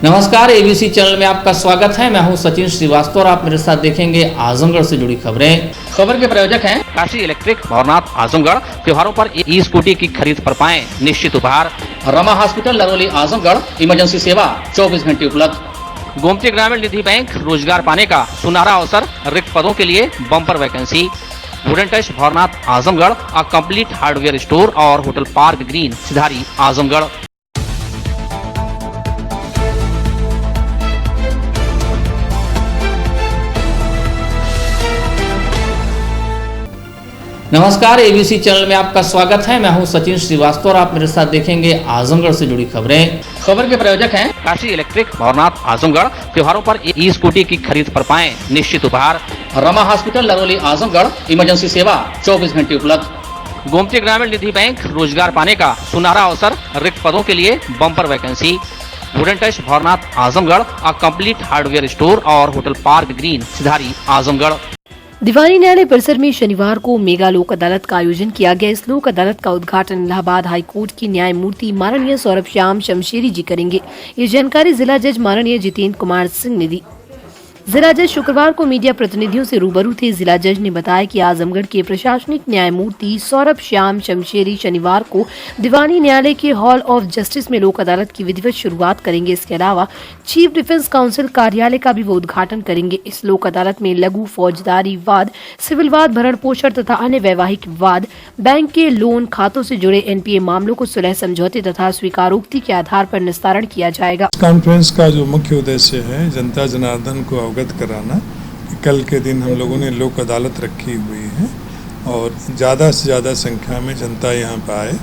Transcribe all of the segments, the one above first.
नमस्कार, ABC channel में आपका स्वागत है। मैं हूं सचिन श्रीवास्तव और आप मेरे साथ देखेंगे आजमगढ़ से जुड़ी खबरें। खबर के प्रायोजक हैं काशी इलेक्ट्रिक, भवनाथ, आजमगढ़। त्योहारों पर ई स्कूटी की खरीद पर पाएं निश्चित उपहार। रमा हॉस्पिटल, लरोली, आजमगढ़। इमरजेंसी सेवा 24 घंटे उपलब्ध। गोमती ग्रामीण निधि बैंक, रोजगार पाने का सुनहरा अवसर, रिक्त पदों के लिए bumper vacancy. Wooden touch, Bhavnath, Azamgarh. A complete hardware store और होटल पार्क ग्रीन, सिधारी, आजमगढ़। नमस्कार, एबीसी चैनल में आपका स्वागत है। मैं हूं सचिन श्रीवास्तव और आप मेरे साथ देखेंगे आजमगढ़ से जुड़ी खबरें। खबर के प्रायोजक हैं काशी इलेक्ट्रिक, भवनाथ, आजमगढ़। त्योहारों पर ई स्कूटी की खरीद पर पाएं निश्चित उपहार। रमा हॉस्पिटल, लरोली, आजमगढ़। इमरजेंसी सेवा 24 घंटे उपलब्ध। गोमती ग्रामीण निधि बैंक, रोजगार पाने का सुनहरा अवसर, रिक्त पदों के लिए bumper vacancy. Wooden touch, Bhavnath, Azamgarh. A complete hardware store और होटल पार्क ग्रीन, सिधारी, आजमगढ़। दीवानी न्यायालय परिसर में शनिवार को मेगा लोक अदालत का आयोजन किया गया। इस लोक अदालत का उद्घाटन इलाहाबाद हाई कोर्ट की न्यायमूर्ति माननीय सौरभ श्याम शमशेरी जी करेंगे। ये जानकारी जिला जज माननीय जितेंद्र कुमार सिंह ने दी। जिला जज शुक्रवार को मीडिया प्रतिनिधियों से रूबरू थे। जिला जज ने बताया कि आजमगढ़ के प्रशासनिक न्यायमूर्ति सौरभ श्याम शमशेरी शनिवार को दीवानी न्यायालय के हॉल ऑफ जस्टिस में लोक अदालत की विधिवत शुरुआत करेंगे। इसके अलावा चीफ डिफेंस काउंसिल कार्यालय का भी वो उद्घाटन करेंगे। इस लोक अदालत में लघु फौजदारी वाद, सिविल वाद, भरण पोषण तथा अन्य वैवाहिक वाद, बैंक के लोन खातों से जुड़े एनपीए मामलों को सुलह समझौते तथा स्वीकारोक्ति के आधार पर निस्तारण किया जाएगा। कॉन्फ्रेंस का जो मुख्य उद्देश्य है जनता जनार्दन को अवगत कराना कि कल के दिन हम लोगों ने लोक अदालत रखी हुई है और ज़्यादा से ज़्यादा संख्या में जनता यहाँ पर आए,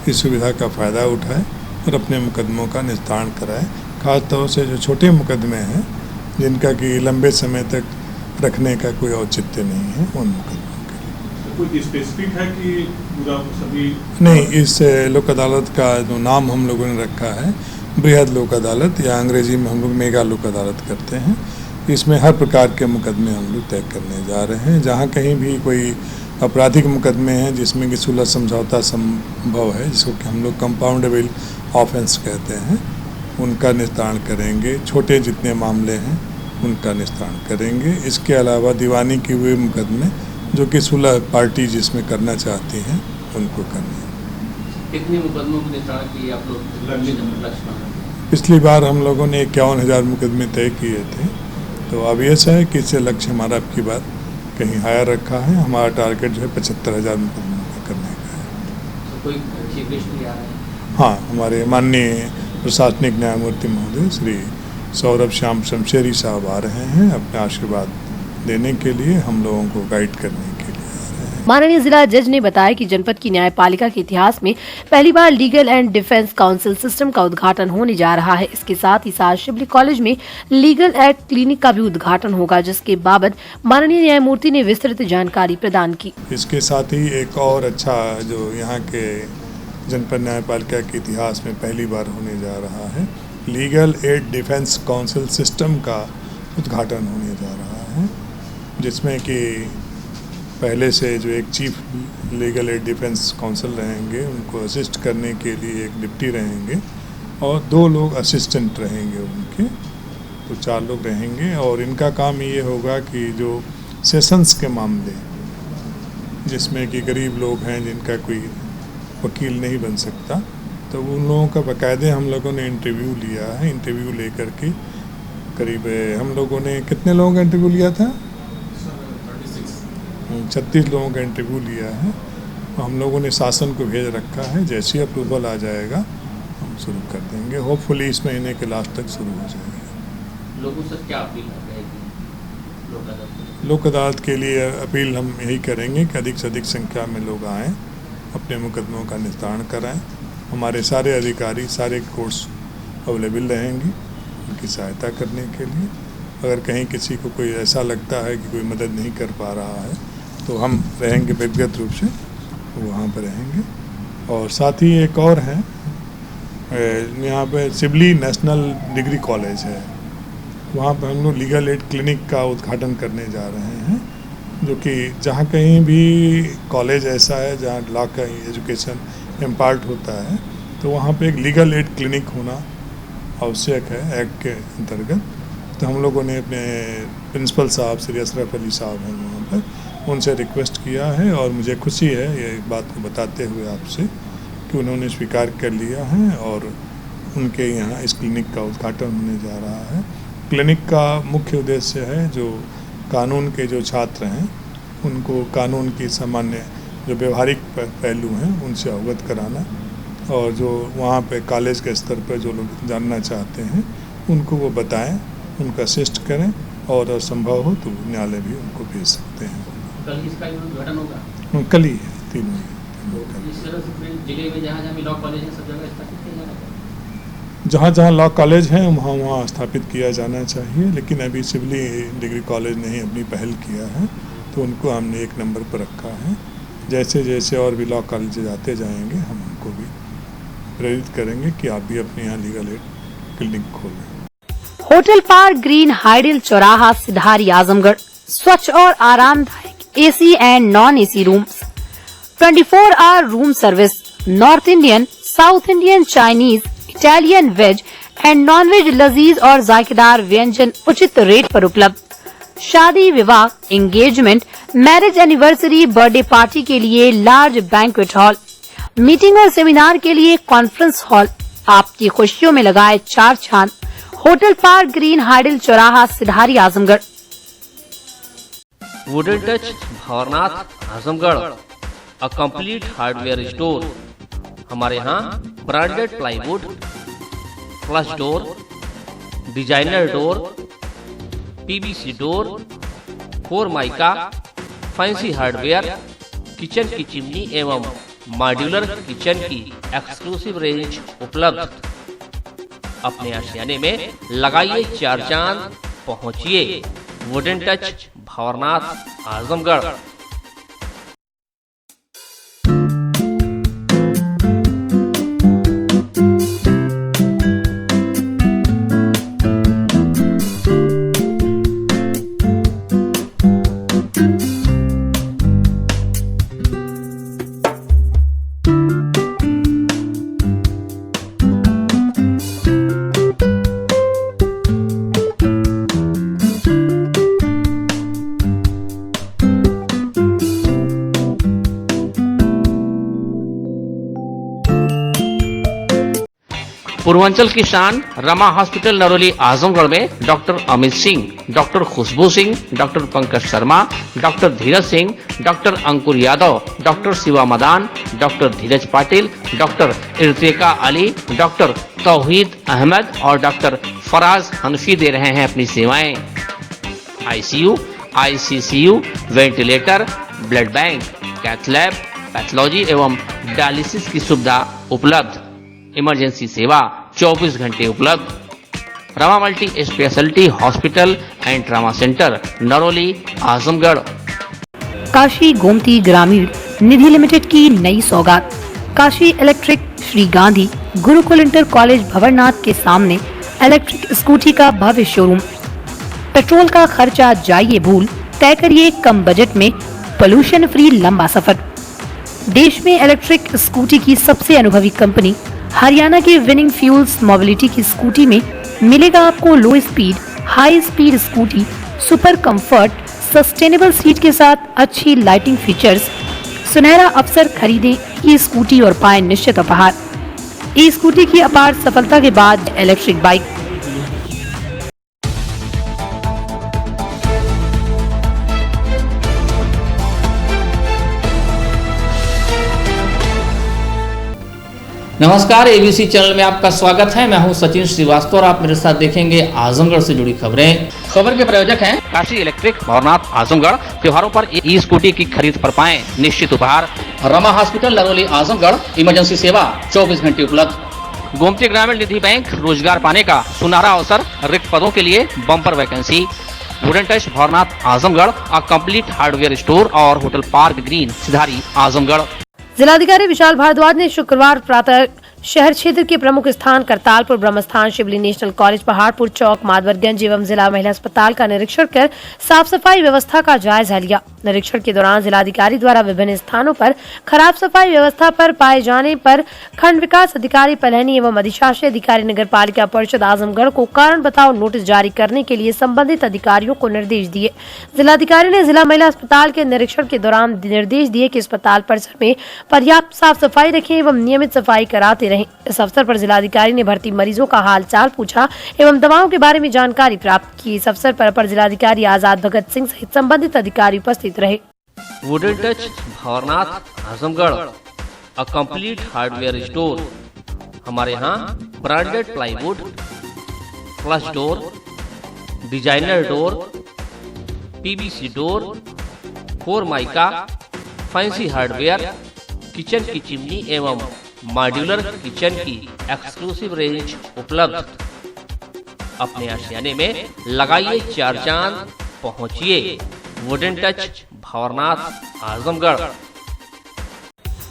इस सुविधा का फ़ायदा उठाए और अपने मुकदमों का निस्तारण कराए। खास तौर से जो छोटे मुकदमे हैं जिनका कि लंबे समय तक रखने का कोई औचित्य नहीं है, उन मुकदमों के लिए। कोई स्पेसिफिक है कि पूरा सभी नहीं, इस लोक अदालत का जो नाम हम लोगों ने रखा है बृहद लोक अदालत, या अंग्रेजी में हम लोग मेगा लोक अदालत करते हैं। इसमें हर प्रकार के मुकदमे हम लोग तय करने जा रहे हैं। जहाँ कहीं भी कोई आपराधिक मुकदमे हैं जिसमें कि सुलह समझौता संभव है, जिसको कि हम लोग कंपाउंडेबल ऑफेंस कहते हैं, उनका निस्तारण करेंगे। छोटे जितने मामले हैं उनका निस्तारण करेंगे। इसके अलावा दीवानी के हुए मुकदमे जो कि सुलह पार्टी जिसमें करना चाहती हैं उनको करने। कितने मुकदमों को निस्तारण किए आप लोग? पिछली बार हम लोगों ने 51,000 मुकदमे तय किए थे, तो ऑब्वियस है कि इससे लक्ष्य हमारा अब की बात कहीं हायर रखा है। हमारा टारगेट जो है 75,000 मुकदमों का करने का है। तो कोई चीफ गेस्ट भी आ रहे हैं? हाँ, हमारे माननीय प्रशासनिक न्यायमूर्ति महोदय श्री सौरभ श्याम शमशेरी साहब आ रहे हैं अपने आशीर्वाद देने के लिए, हम लोगों को गाइड करने के लिए आ रहे हैं। माननीय जिला जज ने बताया कि जनपद की न्यायपालिका के इतिहास में पहली बार legal and defence council system का उद्घाटन होने जा रहा है। इसके साथ ही साथ शिवली कॉलेज में लीगल एड क्लिनिक का भी उद्घाटन होगा, जिसके बाबत माननीय न्यायमूर्ति ने विस्तृत जानकारी प्रदान की। इसके साथ ही एक और अच्छा जो यहाँ के जनपद न्यायपालिका के इतिहास में पहली बार होने जा रहा है, legal aid defence council system का उद्घाटन होने जा रहा है, जिसमें कि पहले से जो एक chief legal aid defence council रहेंगे, उनको असिस्ट करने के लिए एक डिप्टी रहेंगे और 2 लोग असिस्टेंट रहेंगे उनके, तो 4 लोग रहेंगे। और इनका काम ये होगा कि जो सेशंस के मामले जिसमें कि गरीब लोग हैं जिनका कोई वकील नहीं बन सकता, तो उन लोगों का बाकायदे हम लोगों ने इंटरव्यू लिया है। इंटरव्यू लेकर के करीब हम लोगों ने कितने लोगों का इंटरव्यू लिया था? 36 लोगों का इंटरव्यू लिया है। हम लोगों ने शासन को भेज रखा है, जैसे ही अप्रूवल आ जाएगा हम शुरू कर देंगे। होपफुली इस महीने के लास्ट तक शुरू हो जाएगा। लोगों से क्या अपील रहेगी लोक अदालत के लिए? अपील हम यही करेंगे कि अधिक से अधिक संख्या में लोग आएँ, अपने मुकदमों का निस्तारण कराएं। हमारे सारे अधिकारी, सारे कोर्ट्स अवेलेबल रहेंगी उनकी सहायता करने के लिए। अगर कहीं किसी को कोई ऐसा लगता है कि कोई मदद नहीं कर पा रहा है तो हम रहेंगे, व्यक्तिगत रूप से वहाँ पर रहेंगे। और साथ ही एक और है, यहाँ पे सिवली नेशनल डिग्री कॉलेज है, वहाँ पर हम लोग लीगल एड क्लिनिक का उद्घाटन करने जा रहे हैं, जो कि जहाँ कहीं भी कॉलेज ऐसा है जहाँ लॉ का एजुकेशन इम्पार्ट होता है, तो वहाँ पे एक लीगल एड क्लिनिक होना आवश्यक है एक्ट के अंतर्गत। तो हम लोगों ने अपने प्रिंसिपल साहब श्री अशरफ अली साहब हैं वहाँ पर, उनसे रिक्वेस्ट किया है और मुझे खुशी है ये बात को बताते हुए आपसे कि उन्होंने स्वीकार कर लिया है और उनके यहाँ इस क्लिनिक का उद्घाटन होने जा रहा है। क्लिनिक का मुख्य उद्देश्य है जो कानून के जो छात्र हैं उनको कानून की सामान्य जो व्यवहारिक पहलू हैं उनसे अवगत कराना, और जो वहाँ पे कॉलेज के स्तर पर जो लोग जानना चाहते हैं उनको वो बताएं, उनका असिस्ट करें और संभव हो तो न्यायालय भी उनको भेज सकते हैं। कल इसका उद्घाटन होगा? कल ही है, 3 मई। इस तरह से पूरे जिले में जहाँ भी लॉ कॉलेज है सब जगह स्थापित किया जाएगा? जहाँ जहाँ लॉ कॉलेज हैं वहाँ स्थापित किया जाना चाहिए, लेकिन अभी सिविल डिग्री कॉलेज ने ही अपनी पहल किया है तो उनको हमने 1 नंबर पर रखा है। जैसे जैसे और भी लॉ कॉलेज आते जाएंगे हम उनको भी प्रेरित करेंगे कि आप भी अपने यहाँ लीगल एड क्लिनिक खोलें। होटल पार्क ग्रीन हाइडल चौराहा सिधारी आजमगढ़ स्वच्छ और आरामदायक AC and non AC rooms, 24 hour room service, north Indian, south Indian, Chinese, Italian, veg and non veg लजीज और जायकेदार व्यंजन उचित रेट पर उपलब्ध। शादी, विवाह, engagement, marriage anniversary, birthday party के लिए लार्ज बैंक्वेट हॉल, मीटिंग और सेमिनार के लिए कॉन्फ्रेंस हॉल। आपकी खुशियों में लगाए 4 चांद। होटल पार्क ग्रीन हाइडल चौराहा Sidhari Azamgarh. Wooden touch Bhawarnath Azamgarh, a complete hardware store. हमारे यहाँ branded plywood, flush door, designer door, PVC door, 4 mica, fancy hardware, kitchen की चिमनी एवं मॉड्यूलर किचन की एक्सक्लूसिव रेंज उपलब्ध। अपने आशियाने में लगाइए 4 चांद। पहुंचिए वुडन टच भवरनाथ आजमगढ़। पूर्वांचल की शान रमा हॉस्पिटल नरोली आजमगढ़ में doctor Amit Singh, doctor Khushboo Singh, doctor Pankaj Sharma, doctor Dheeraj Singh, doctor अंकुर यादव, डॉक्टर शिवा मदान, डॉक्टर धीरज पाटिल, डॉक्टर इर्तिका अली, डॉक्टर तौहीद अहमद और डॉक्टर फराज हनफी दे रहे हैं अपनी सेवाएं। ICU, ICCU, ventilator, blood bank, cath lab, pathology एवं डायलिसिस की सुविधा उपलब्ध। इमरजेंसी सेवा 24 घंटे उपलब्ध। Rama multi speciality hospital and trauma centre Naroli Azamgarh. Kashi Gomti ग्रामीण निधि लिमिटेड की नई सौगात। Kashi electric Shri Gandhi Gurukul inter college Bhawarnath के सामने इलेक्ट्रिक स्कूटी का भव्य शोरूम। पेट्रोल का खर्चा जाइए भूल, तय करिए कम बजट में पोल्यूशन फ्री लंबा सफर। देश में इलेक्ट्रिक स्कूटी की सबसे अनुभवी कंपनी हरियाणा की विनिंग फ्यूल्स मोबिलिटी की स्कूटी में मिलेगा आपको लो speed, high speed scooty, super comfort, sustainable seat के साथ अच्छी लाइटिंग फीचर्स। सुनहरा अवसर खरीदें ये स्कूटी और पाएं निश्चित उपहार। ई स्कूटी की अपार सफलता के बाद इलेक्ट्रिक बाइक। नमस्कार, एबीसी चैनल में आपका स्वागत है। मैं हूं सचिन श्रीवास्तव और आप मेरे साथ देखेंगे आजमगढ़ से जुड़ी खबरें। खबर के प्रायोजक हैं काशी इलेक्ट्रिक भवरनाथ आजमगढ़। त्योहारों पर ई स्कूटी की खरीद पर पाएं निश्चित उपहार। रमा हॉस्पिटल नरोली आजमगढ़, इमरजेंसी सेवा 24 घंटे उपलब्ध। गोमती ग्रामीण निधि बैंक रोजगार पाने का सुनहरा अवसर, रिक्त पदों के लिए bumper vacancy. Wooden touch Bhawarnath Azamgarh, a complete hardware store और होटल पार्क ग्रीन सिधारी आजमगढ़। जिलाधिकारी विशाल भारद्वाज ने शुक्रवार प्रातः शहर क्षेत्र के प्रमुख स्थान करतालपुर, ब्रह्मस्थान, शिवली नेशनल कॉलेज, पहाड़पुर चौक, माधवरगंज एवं जिला महिला अस्पताल का निरीक्षण कर साफ सफाई व्यवस्था का जायजा लिया। निरीक्षण के दौरान जिलाधिकारी द्वारा विभिन्न स्थानों पर खराब सफाई व्यवस्था पर पाए जाने पर खंड विकास अधिकारी पलहनी एवं अधिशासी अधिकारी नगर पालिका परिषद आजमगढ़ को कारण बताओ नोटिस जारी करने के लिए संबंधित अधिकारियों को निर्देश दिए। जिलाधिकारी ने जिला महिला अस्पताल के निरीक्षण के दौरान निर्देश दिए कि अस्पताल परिसर में पर्याप्त साफ सफाई रखें एवं नियमित सफाई कराते रहें। इस अवसर पर जिलाधिकारी ने भर्ती मरीजों का हाल चाल पूछा एवं दवाओं के बारे में जानकारी प्राप्त की। इस अवसर पर अपर जिलाधिकारी आजाद भगत सिंह सहित संबंधित अधिकारी उपस्थित रहे। Wooden touch Bhawarnath Azamgarh, a complete hardware store. हमारे यहाँ branded plywood, flush door, designer door, PVC door, 4 mica, fancy hardware, kitchen की चिमनी एवं मॉड्यूलर किचन की एक्सक्लूसिव रेंज उपलब्ध। अपने आशियाने में लगाइए 4 चांद, पहुंचिए wooden touch Bhawarnath Azamgarh.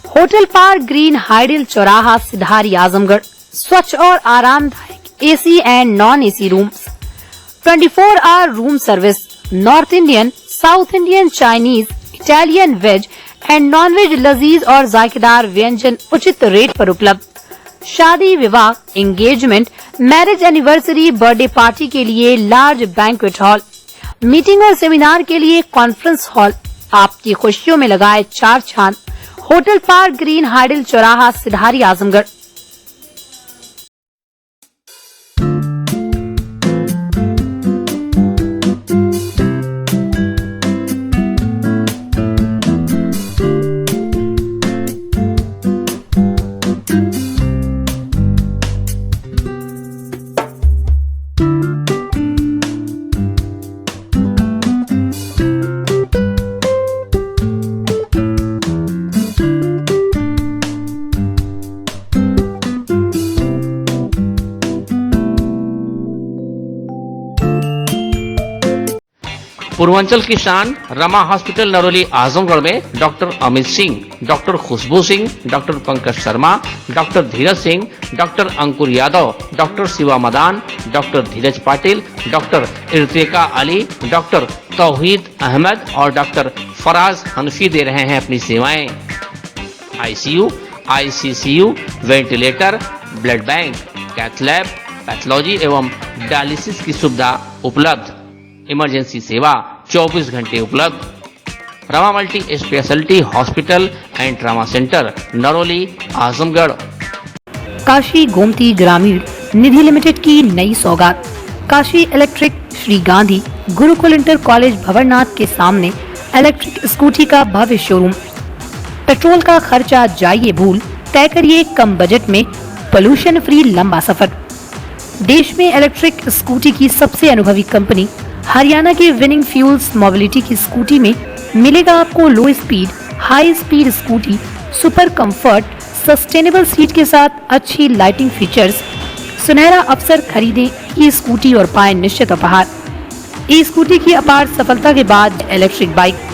Hotel park green hydel चौराहा सिधारी आजमगढ़। स्वच्छ और आरामदायक AC and non AC rooms, 24 hour room service, north Indian, south Indian, Chinese, Italian, veg and non veg लजीज और जायकेदार व्यंजन उचित रेट पर उपलब्ध। शादी, विवाह, engagement, marriage anniversary, birthday party के लिए लार्ज बैंक्वेट हॉल, मीटिंग और सेमिनार के लिए कॉन्फ्रेंस हॉल। आपकी खुशियों में लगाए 4 चांद। होटल पार्क ग्रीन हाइडल चौराहा सिधारी आजमगढ़। पूर्वांचल की शान रमा हॉस्पिटल नरोली आजमगढ़ में doctor Amit Singh, doctor Khushboo Singh, doctor Pankaj Sharma, doctor Dheeraj Singh, doctor अंकुर यादव, डॉक्टर शिवा मदान, डॉक्टर धीरज पाटिल, डॉक्टर इर्तिका अली, डॉक्टर तौहीद अहमद और डॉक्टर फराज हनफी दे रहे हैं अपनी सेवाएं। ICU, ICCU, ventilator, blood bank, cath lab, pathology एवं डायलिसिस की सुविधा उपलब्ध। इमरजेंसी सेवा 24 घंटे उपलब्ध। Rama multi speciality hospital and trauma centre Naroli Azamgarh. Kashi Gomti ग्रामीण निधि लिमिटेड की नई सौगात। Kashi electric Shri Gandhi Gurukul inter college Bhawarnath के सामने इलेक्ट्रिक स्कूटी का भव्य शोरूम। पेट्रोल का खर्चा जाइए भूल, तय करिए कम बजट में पोल्यूशन फ्री लंबा सफर। देश में इलेक्ट्रिक स्कूटी की सबसे अनुभवी कंपनी हरियाणा की विनिंग फ्यूल्स मोबिलिटी की स्कूटी में मिलेगा आपको लो speed, high speed scooty, super comfort, sustainable seat के साथ अच्छी लाइटिंग फीचर्स। सुनहरा अवसर, खरीदें ये स्कूटी और पाएं निश्चित उपहार। ई स्कूटी की अपार सफलता के बाद इलेक्ट्रिक बाइक।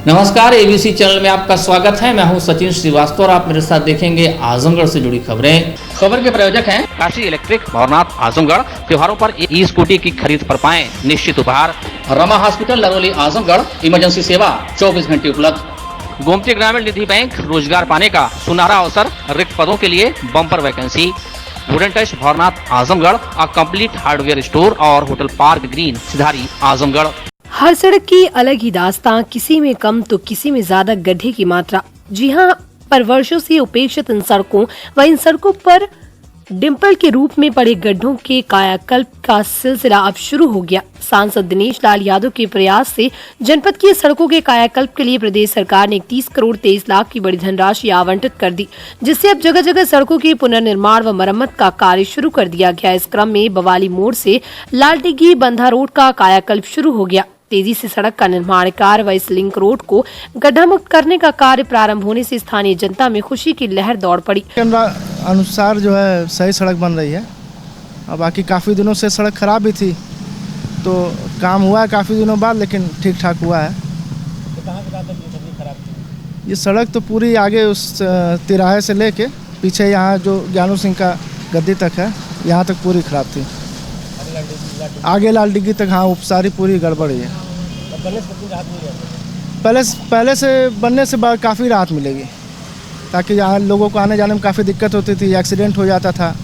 नमस्कार, एबीसी चैनल में आपका स्वागत है। मैं हूं सचिन श्रीवास्तव और आप मेरे साथ देखेंगे आजमगढ़ से जुड़ी खबरें। खबर के प्रायोजक हैं काशी इलेक्ट्रिक भवरनाथ आजमगढ़। त्योहारों पर ई स्कूटी की खरीद पर पाएं निश्चित उपहार। रमा हॉस्पिटल नरोली आजमगढ़, इमरजेंसी सेवा 24 घंटे उपलब्ध। गोमती ग्रामीण निधि बैंक, रोजगार पाने का सुनहरा अवसर, रिक्त पदों के लिए bumper vacancy. Wooden touch Bhawarnath Azamgarh, a complete hardware store और होटल पार्क ग्रीन सिधारी आजमगढ़। हर सड़क की अलग ही दास्तां, किसी में कम तो किसी में ज्यादा गड्ढे की मात्रा। जी हाँ, पर वर्षों से उपेक्षित इन सड़कों व इन सड़कों पर डिंपल के रूप में पड़े गड्ढों के कायाकल्प का सिलसिला अब शुरू हो गया। सांसद दिनेश लाल यादव के प्रयास से जनपद की सड़कों के कायाकल्प के लिए प्रदेश सरकार ने 31 करोड़ 23 लाख की बड़ी धनराशि आवंटित कर दी, जिससे अब जगह जगह सड़कों के पुनर्निर्माण व मरम्मत का कार्य शुरू कर दिया गया। इस क्रम में बवाली मोड़ से लालटिगी बंधा रोड का कायाकल्प शुरू हो गया। तेजी से सड़क का निर्माण कार्य व इस लिंक रोड को गड्ढा मुक्त करने का कार्य प्रारंभ होने से स्थानीय जनता में खुशी की लहर दौड़ पड़ी। अनुसार जो है सही सड़क बन रही है और बाकी काफ़ी दिनों से सड़क ख़राब भी थी, तो काम हुआ है काफ़ी दिनों बाद, लेकिन ठीक ठाक हुआ है। तो कहाँ से कहाँ तक ये सड़क खराब थी? ये सड़क तो पूरी आगे उस तिराहे से लेके पीछे यहाँ जो ज्ञानू सिंह का गद्दी तक है, यहाँ तक पूरी ख़राब थी। आगे लाल डिग्गी तक, हाँ, सारी पूरी गड़बड़ी है। पहले से बनने से काफ़ी राहत मिलेगी, ताकि यहाँ लोगों को आने जाने में काफ़ी दिक्कत होती थी, एक्सीडेंट हो जाता था।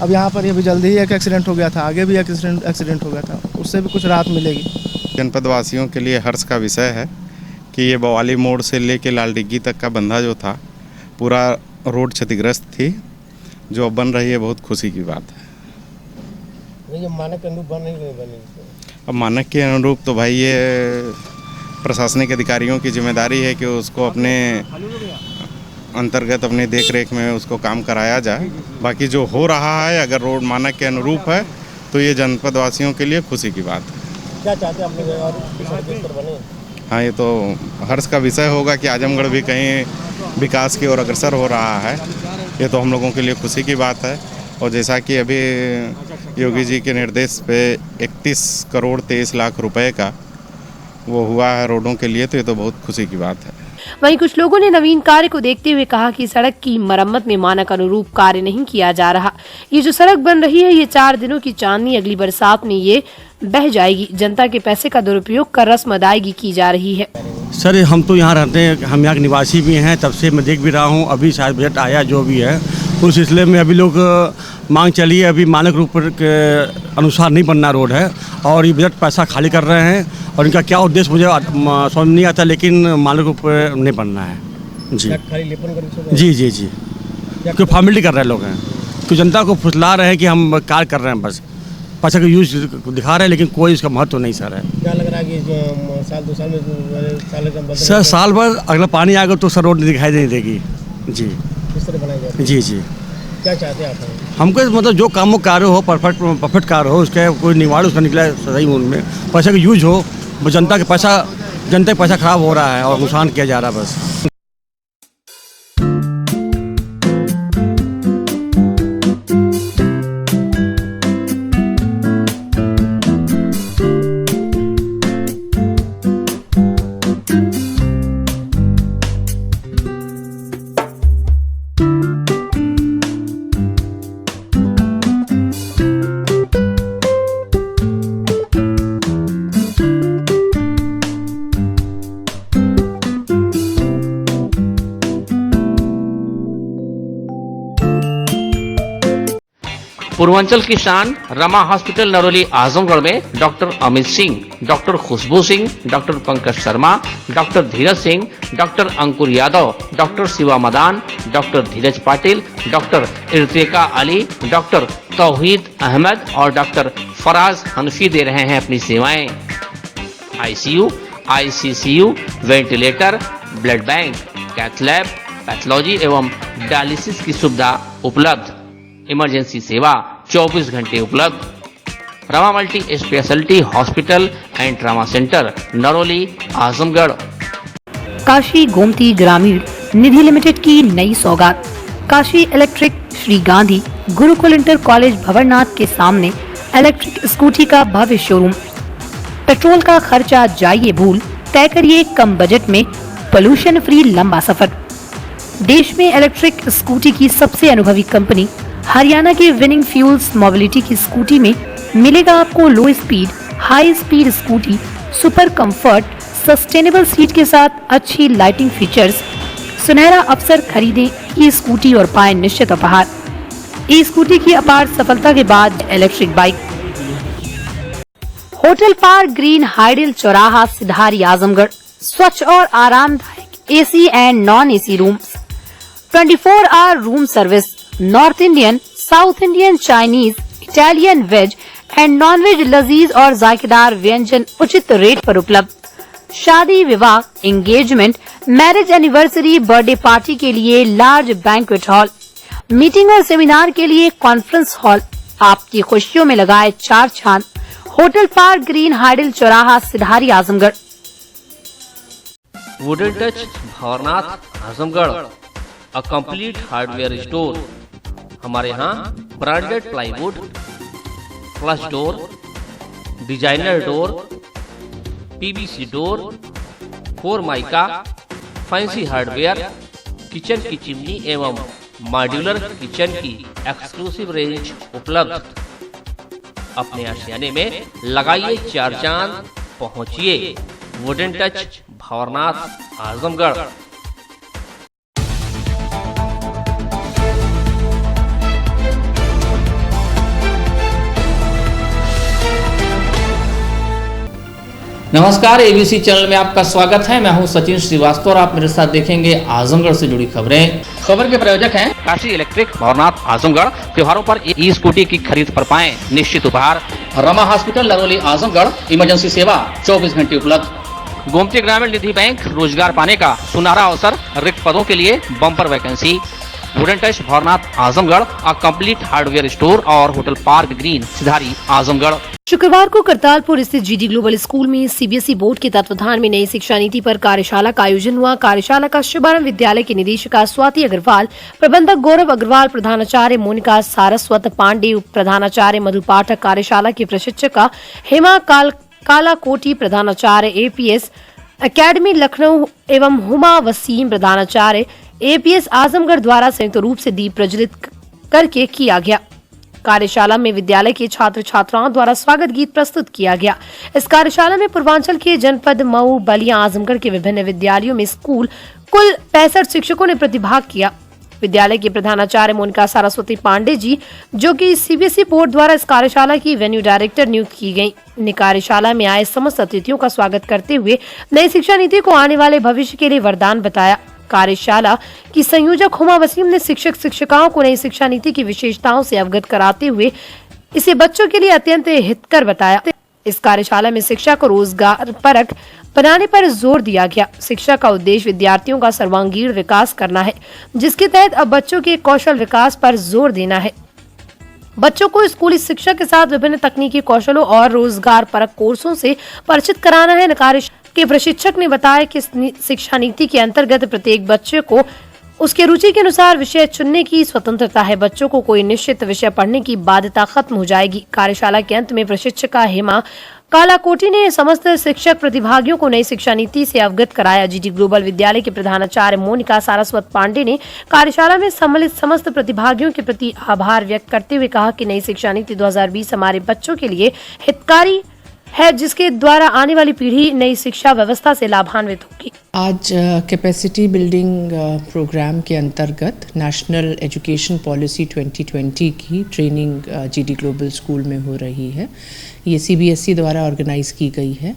अब यहाँ पर अभी जल्दी ही एक एक्सीडेंट हो गया था, आगे भी एक एक्सीडेंट हो गया था, उससे भी कुछ राहत मिलेगी। जनपद वासियों के लिए हर्ष का विषय है कि ये बवाली मोड़ से लेके लाल डिग्गी तक का बंधा जो था, पूरा रोड क्षतिग्रस्त थी, जो अब बन रही है, बहुत खुशी की बात है। ये मानक के अनुरूप बन नहीं बनी? अब मानक के अनुरूप तो भाई ये प्रशासनिक अधिकारियों की जिम्मेदारी है कि उसको अपने अंतर्गत अपने देख रेख में उसको काम कराया जाए। बाकी जो हो रहा है, अगर रोड मानक के अनुरूप है तो ये जनपद वासियों के लिए खुशी की बात है। क्या चाहते हैं आप लोग और सड़क पर बने? हाँ, ये तो हर्ष का विषय होगा कि आजमगढ़ भी कहीं विकास की ओर अग्रसर हो रहा है, ये तो हम लोगों के लिए खुशी की बात है। और जैसा कि अभी योगी जी के निर्देश पे 31 करोड़ 23 लाख रुपए का वो हुआ है रोडों के लिए, तो ये तो बहुत खुशी की बात है। वहीं कुछ लोगों ने नवीन कार्य को देखते हुए कहा कि सड़क की मरम्मत में मानक अनुरूप कार्य नहीं किया जा रहा। ये जो सड़क बन रही है, ये 4 दिनों की चांदनी, अगली बरसात में ये बह जाएगी। जनता के पैसे का दुरुपयोग कर रस्म अदायगी की जा रही है। सर, हम तो यहाँ रहते हैं, हम यहाँ के निवासी भी हैं, तब से मैं देख भी रहा हूँ। अभी शायद बजट आया जो भी है, उस सिलसिले में अभी लोग मांग चलिए, अभी मानक रूप के अनुसार नहीं बनना रोड है, और ये बजट पैसा खाली कर रहे हैं, और इनका क्या उद्देश्य मुझे समझ नहीं आता, लेकिन मानक रूप नहीं बनना है। जी जी जी जी, क्यों फॉर्मेलिटी कर रहे हैं लोग हैं, क्यों जनता को फुसला रहे हैं कि हम कार्य कर रहे हैं, बस पैसा का यूज दिखा रहे हैं, लेकिन कोई इसका महत्व नहीं सर है। क्या लग रहा है कि साल 2 साल में सर साल भर अगला पानी आएगा तो सर रोड दिखाई नहीं देगी। जी, किस तरह बनाई जाए? जी जी, क्या चाहते हैं आप? हमको मतलब जो काम कार्य हो, परफेक्ट कार्य हो, उसका कोई निवाड़ उसका निकला सही उनमें पैसा का यूज हो। जनता का पैसा खराब हो रहा है और नुकसान किया जा रहा है बस। पूर्वांचल की शान रमा हॉस्पिटल नरोली आजमगढ़ में doctor Amit Singh, doctor Khushboo Singh, doctor Pankaj Sharma, doctor Dheeraj Singh, doctor अंकुर यादव, डॉक्टर शिवा मदान, डॉक्टर धीरज पाटिल, डॉक्टर इर्तिका अली, डॉक्टर तौहीद अहमद और डॉक्टर फराज हनफी दे रहे हैं अपनी सेवाएं। ICU, ICCU, ventilator, blood bank, cath lab, pathology एवं डायलिसिस की सुविधा उपलब्ध। इमरजेंसी सेवा 24 घंटे उपलब्ध। Rama multi speciality hospital and trauma centre Naroli Azamgarh. Kashi Gomti ग्रामीण निधि लिमिटेड की नई सौगात। Kashi electric Shri Gandhi Gurukul inter college Bhawarnath के सामने इलेक्ट्रिक स्कूटी का भव्य शोरूम। पेट्रोल का खर्चा जाइए भूल, तय करिए कम बजट में पोल्यूशन फ्री लंबा सफर। देश में इलेक्ट्रिक स्कूटी की सबसे अनुभवी कंपनी हरियाणा की विनिंग फ्यूल्स मोबिलिटी की स्कूटी में मिलेगा आपको लो speed, high speed scooty, super comfort, sustainable seat के साथ अच्छी लाइटिंग फीचर्स। सुनहरा अवसर, खरीदें ये स्कूटी और पाएं निश्चित उपहार। ई स्कूटी की अपार सफलता के बाद electric bike. Hotel park green hydel चौराहा सिधारी आजमगढ़। स्वच्छ और आरामदायक AC and non AC rooms, 24 hour room service, north Indian, south Indian, Chinese, Italian, veg and non veg लजीज और जायकेदार व्यंजन उचित रेट पर उपलब्ध। शादी, विवाह, engagement, marriage anniversary, birthday party के लिए लार्ज बैंक्वेट हॉल, मीटिंग और सेमिनार के लिए कॉन्फ्रेंस हॉल। आपकी खुशियों में लगाए 4 चांद। होटल पार्क ग्रीन हाइडल चौराहा Sidhari Azamgarh. Wooden touch Bhawarnath Azamgarh, a complete hardware store. हमारे यहाँ branded plywood, flush door, designer door, PVC door, फोरमाइका, fancy hardware, kitchen की चिमनी एवं मॉड्यूलर किचन की एक्सक्लूसिव रेंज उपलब्ध। अपने आशियाने में लगाइए 4 चांद, पहुंचिए वुडन टच भंवरनाथ आजमगढ़। नमस्कार, एबीसी चैनल में आपका स्वागत है। मैं हूं सचिन श्रीवास्तव और आप मेरे साथ देखेंगे आजमगढ़ से जुड़ी खबरें। खबर के प्रायोजक हैं काशी इलेक्ट्रिक भंवरनाथ आजमगढ़। त्योहारों पर ई स्कूटी की खरीद पर पाएं निश्चित उपहार। रमा हॉस्पिटल नरोली आजमगढ़, इमरजेंसी सेवा 24 घंटे उपलब्ध। गोमती ग्रामीण निधि बैंक, रोजगार पाने का सुनहरा अवसर, रिक्त पदों के लिए bumper vacancy. Wooden touch Bhanwarnath Azamgarh, a complete hardware store और होटल पार्क ग्रीन, सिधारी आजमगढ़। शुक्रवार को करतारपुर स्थित जीडी ग्लोबल स्कूल में सीबीएसई बोर्ड के तत्वाधान में नई शिक्षा नीति पर कार्यशाला का आयोजन हुआ। कार्यशाला का शुभारंभ विद्यालय की निदेशिका स्वाति अग्रवाल, प्रबंधक गौरव अग्रवाल, प्रधानाचार्य मोनिका सारस्वत पांडे, उप प्रधानाचार्य मधु पाठक, कार्यशाला की प्रशिक्षिका हेमा कालाकोटी, प्रधानाचार्य एपीएस एकेडमी लखनऊ एवं हुमा वसीम, प्रधानाचार्य एपीएस आजमगढ़ द्वारा संयुक्त रूप से दीप प्रज्वलित करके किया गया। कार्यशाला में विद्यालय के छात्र छात्राओं द्वारा स्वागत गीत प्रस्तुत किया गया। इस कार्यशाला में पूर्वांचल के जनपद मऊ, बलिया, आजमगढ़ के विभिन्न विद्यालयों में स्कूल कुल 65 शिक्षकों ने प्रतिभाग किया। विद्यालय के प्रधानाचार्य मोनिका सरस्वती पांडे जी, जो कि सीबीएसई बोर्ड द्वारा इस कार्यशाला की वेन्यू डायरेक्टर नियुक्त की गयी, ने कार्यशाला में आए समस्त अतिथियों का स्वागत करते हुए नई शिक्षा नीति को आने वाले भविष्य के लिए वरदान बताया। कार्यशाला की संयोजक हुमा वसीम ने शिक्षक शिक्षिकाओं को नई शिक्षा नीति की विशेषताओं से अवगत कराते हुए इसे बच्चों के लिए अत्यंत हितकर बताया। इस कार्यशाला में शिक्षा को रोजगार परक बनाने पर जोर दिया गया। शिक्षा का उद्देश्य विद्यार्थियों का सर्वांगीण विकास करना है, जिसके तहत अब बच्चों के कौशल विकास पर जोर देना है। बच्चों को स्कूली शिक्षा के साथ विभिन्न तकनीकी कौशलों और रोजगार परक कोर्सों से परिचित कराना है। कार्यशाला के प्रशिक्षक ने बताया कि शिक्षा नीति के अंतर्गत प्रत्येक बच्चे को उसके रुचि के अनुसार विषय चुनने की स्वतंत्रता है। बच्चों को कोई निश्चित विषय पढ़ने की बाध्यता खत्म हो जाएगी। कार्यशाला के अंत में प्रशिक्षिका हेमा कालाकोटी ने समस्त शिक्षक प्रतिभागियों को नई शिक्षा नीति से अवगत कराया। जीडी ग्लोबल विद्यालय के प्रधानाचार्य मोनिका सारस्वत पांडे ने कार्यशाला में सम्मिलित समस्त प्रतिभागियों के प्रति आभार व्यक्त करते हुए कहा कि नई शिक्षा नीति 2020 हमारे बच्चों के लिए हितकारी है, जिसके द्वारा आने वाली पीढ़ी नई शिक्षा व्यवस्था से लाभान्वित होगी। आज कैपेसिटी बिल्डिंग प्रोग्राम के अंतर्गत नेशनल एजुकेशन पॉलिसी 2020 की ट्रेनिंग जीडी ग्लोबल स्कूल में हो रही है। ये सीबीएसई द्वारा ऑर्गेनाइज की गई है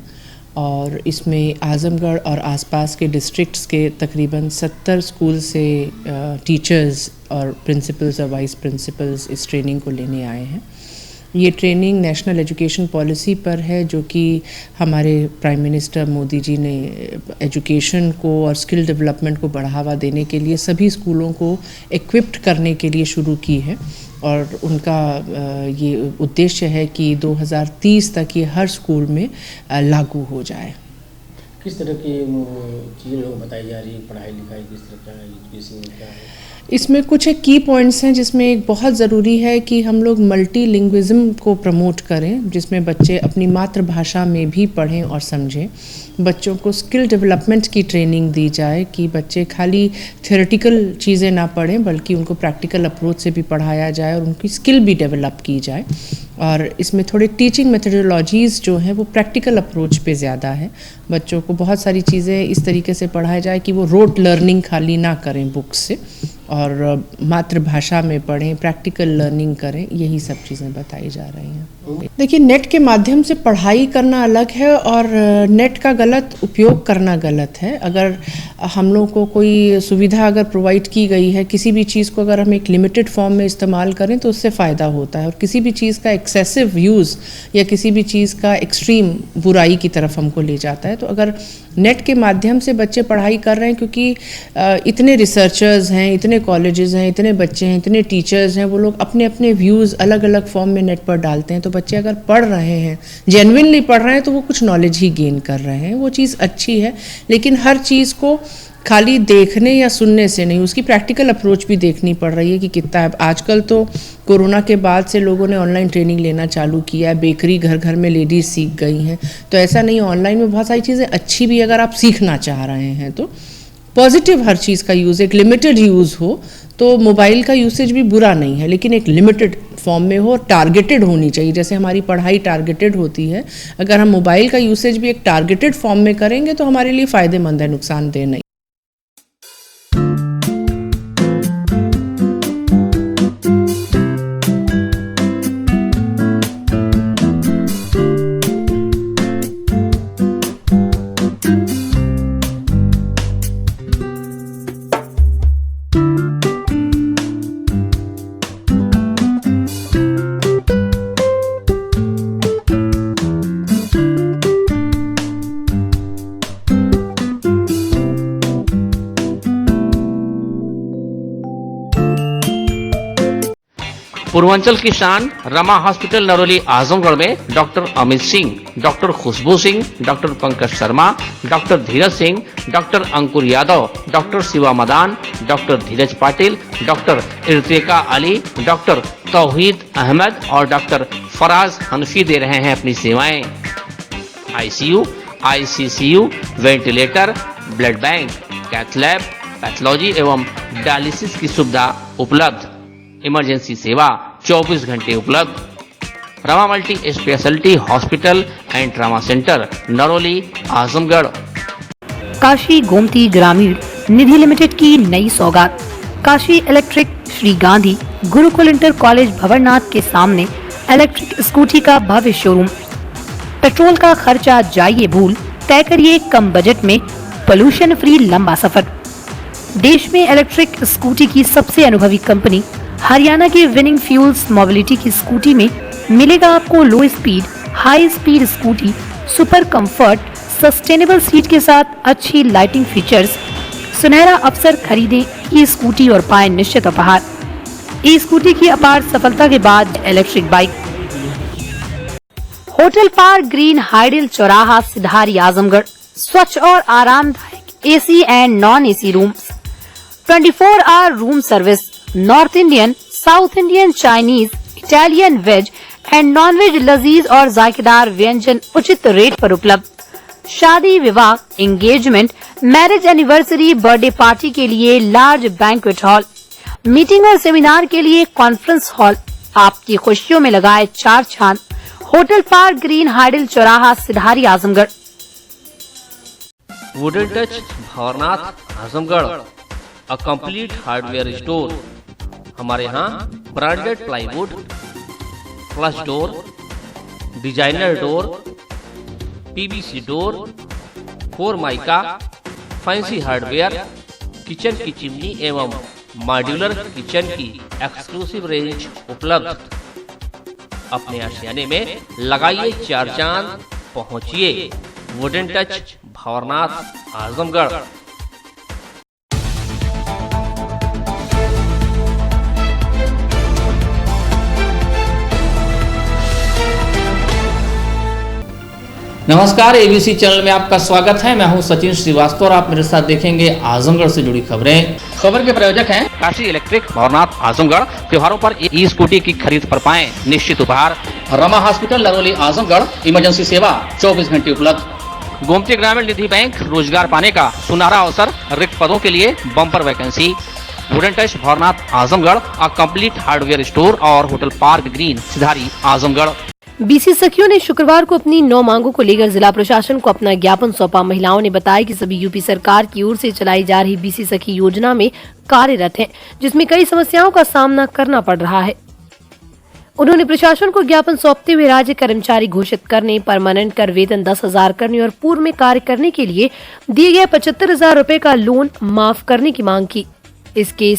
और इसमें आजमगढ़ और आसपास के डिस्ट्रिक्ट्स के तकरीबन 70 स्कूल से टीचर्स और प्रिंसिपल्स और वाइस प्रिंसिपल्स इस ट्रेनिंग को लेने आए हैं। ये ट्रेनिंग नेशनल एजुकेशन पॉलिसी पर है, जो कि हमारे प्राइम मिनिस्टर मोदी जी ने एजुकेशन को और स्किल डेवलपमेंट को बढ़ावा देने के लिए सभी स्कूलों को इक्विप्ड करने के लिए शुरू की है और उनका ये उद्देश्य है कि 2030 तक ये हर स्कूल में लागू हो जाए। किस तरह की चीज़ें लोगों को बताई जा रही है, पढ़ाई लिखाई किस तरह का है? इसमें कुछ एक की पॉइंट्स हैं, जिसमें एक बहुत ज़रूरी है कि हम लोग मल्टीलिंग्विज्म को प्रमोट करें, जिसमें बच्चे अपनी मातृभाषा में भी पढ़ें और समझें। बच्चों को स्किल डेवलपमेंट की ट्रेनिंग दी जाए कि बच्चे खाली थ्योरेटिकल चीज़ें ना पढ़ें बल्कि उनको प्रैक्टिकल अप्रोच से भी पढ़ाया जाए और उनकी स्किल भी डेवलप की जाए। और इसमें थोड़े टीचिंग मेथडोलॉजीज़ जो हैं वो प्रैक्टिकल अप्रोच पे ज़्यादा है। बच्चों को बहुत सारी चीज़ें इस तरीके से पढ़ाया जाए कि वो रोट लर्निंग खाली ना करें बुक्स से और मातृभाषा में पढ़ें, प्रैक्टिकल लर्निंग करें। यही सब चीज़ें बताई जा रही हैं। देखिए, नेट के माध्यम से पढ़ाई करना अलग है और नेट का गलत उपयोग करना गलत है। अगर हम लोग को कोई सुविधा अगर प्रोवाइड की गई है, किसी भी चीज़ को अगर हम एक लिमिटेड फॉर्म में इस्तेमाल करें तो उससे फ़ायदा होता है, और किसी भी चीज़ का एक्सेसिव यूज़ या किसी भी चीज़ का एक्सट्रीम बुराई की तरफ हमको ले जाता है। तो अगर नेट के माध्यम से बच्चे पढ़ाई कर रहे हैं, क्योंकि इतने रिसर्चर्स हैं, इतने कॉलेजेस हैं, इतने बच्चे हैं, इतने टीचर्स हैं, वो लोग अपने अपने व्यूज़ अलग अलग फॉर्म में नेट पर डालते हैं। तो बच्चे अगर पढ़ रहे हैं, जेन्युइनली पढ़ रहे हैं, तो वो कुछ नॉलेज ही गेन कर रहे हैं। वो चीज़ अच्छी है, लेकिन हर चीज़ को खाली देखने या सुनने से नहीं, उसकी प्रैक्टिकल अप्रोच भी देखनी पड़ रही है कि कितना है। आजकल तो कोरोना के बाद से लोगों ने ऑनलाइन ट्रेनिंग लेना चालू किया है, बेकरी घर घर में लेडीज सीख गई हैं। तो ऐसा नहीं, ऑनलाइन में बहुत सारी चीज़ें अच्छी भी, अगर आप सीखना चाह रहे हैं तो पॉजिटिव हर चीज़ का यूज़, एक लिमिटेड यूज़ हो तो मोबाइल का यूसेज भी बुरा नहीं है, लेकिन एक लिमिटेड फॉर्म में हो, टारगेटेड होनी चाहिए। जैसे हमारी पढ़ाई टारगेटेड होती है, अगर हम मोबाइल का यूसेज भी एक टारगेटेड फॉर्म में करेंगे तो हमारे लिए फ़ायदेमंद है, नुकसानदेह नहीं। पूर्वांचल की शान रमा हॉस्पिटल नरोली आजमगढ़ में doctor Amit Singh, doctor Khushboo Singh, doctor Pankaj Sharma, doctor Dheeraj Singh, doctor अंकुर यादव, डॉक्टर शिवा मदान, डॉक्टर धीरज पाटिल, डॉक्टर इर्तिका अली, डॉक्टर तौहीद अहमद और डॉक्टर फराज हनफी दे रहे हैं अपनी सेवाएं। ICU, ICCU, ventilator, blood bank, cath lab, pathology एवं डायलिसिस की सुविधा उपलब्ध। इमरजेंसी सेवा 24 घंटे उपलब्ध। Rama multi speciality hospital and trauma centre Naroli Azamgarh. Kashi Gomti ग्रामीण निधि लिमिटेड की नई सौगात। Kashi electric Shri Gandhi Gurukul inter college Bhawarnath के सामने इलेक्ट्रिक स्कूटी का भव्य शोरूम। पेट्रोल का खर्चा जाइए भूल, तय करिए कम बजट में पोल्यूशन फ्री लंबा सफर। देश में इलेक्ट्रिक स्कूटी की सबसे अनुभवी कंपनी हरियाणा की विनिंग फ्यूल्स मोबिलिटी की स्कूटी में मिलेगा आपको लो speed, high speed scooty, super comfort, sustainable seat के साथ अच्छी लाइटिंग फीचर्स। सुनहरा अवसर, खरीदें ई स्कूटी और पाएं निश्चित उपहार। ई स्कूटी की अपार सफलता के बाद electric bike. Hotel park green hydel चौराहा सिधारी आजमगढ़। स्वच्छ और आरामदायक AC and non AC rooms, 24 hour room service, north Indian, south Indian, Chinese, Italian, veg and non veg लजीज और जायकेदार व्यंजन उचित रेट पर उपलब्ध। शादी, विवाह, engagement, marriage anniversary, birthday party के लिए लार्ज बैंक्वेट हॉल, मीटिंग और सेमिनार के लिए कॉन्फ्रेंस हॉल। आपकी खुशियों में लगाए चार चांद। होटल पार्क ग्रीन हाइडल चौराहा Sidhari Azamgarh. Wooden touch Bhawarnath Azamgarh, a complete hardware store. हमारे यहाँ branded plywood, flush door, designer door, PVC door, फोरमाइका, fancy hardware, kitchen की चिमनी एवं मॉड्यूलर किचन की एक्सक्लूसिव रेंज उपलब्ध। अपने आशियाने में लगाइए चार चांद, पहुंचिए वुडन टच भवरनाथ आजमगढ़। नमस्कार, एबीसी चैनल में आपका स्वागत है। मैं हूं सचिन श्रीवास्तव और आप मेरे साथ देखेंगे आजमगढ़ से जुड़ी खबरें। खबर के प्रायोजक हैं काशी इलेक्ट्रिक भवरनाथ आजमगढ़। त्योहारों पर ई स्कूटी की खरीद पर पाएं निश्चित उपहार। रमा हॉस्पिटल नरोली आजमगढ़, इमरजेंसी सेवा 24 घंटे उपलब्ध। गोमती ग्रामीण निधि बैंक, रोजगार पाने का सुनहरा अवसर, रिक्त पदों के लिए bumper vacancy. Wooden touch Bhawarnath Azamgarh, a complete hardware store और होटल पार्क ग्रीन सिधारी आजमगढ़। बीसी सखियों ने शुक्रवार को अपनी 9 मांगों को लेकर जिला प्रशासन को अपना ज्ञापन सौंपा। महिलाओं ने बताया कि सभी यूपी सरकार की ओर से चलाई जा रही बीसी सखी योजना में कार्यरत हैं, जिसमें कई समस्याओं का सामना करना पड़ रहा है। उन्होंने प्रशासन को ज्ञापन सौंपते हुए राज्य कर्मचारी घोषित करने, परमानेंट कर वेतन 10,000 करने और पूर्व में कार्य करने के लिए दिए गए 75,000 रूपए का लोन माफ करने की मांग की। इसके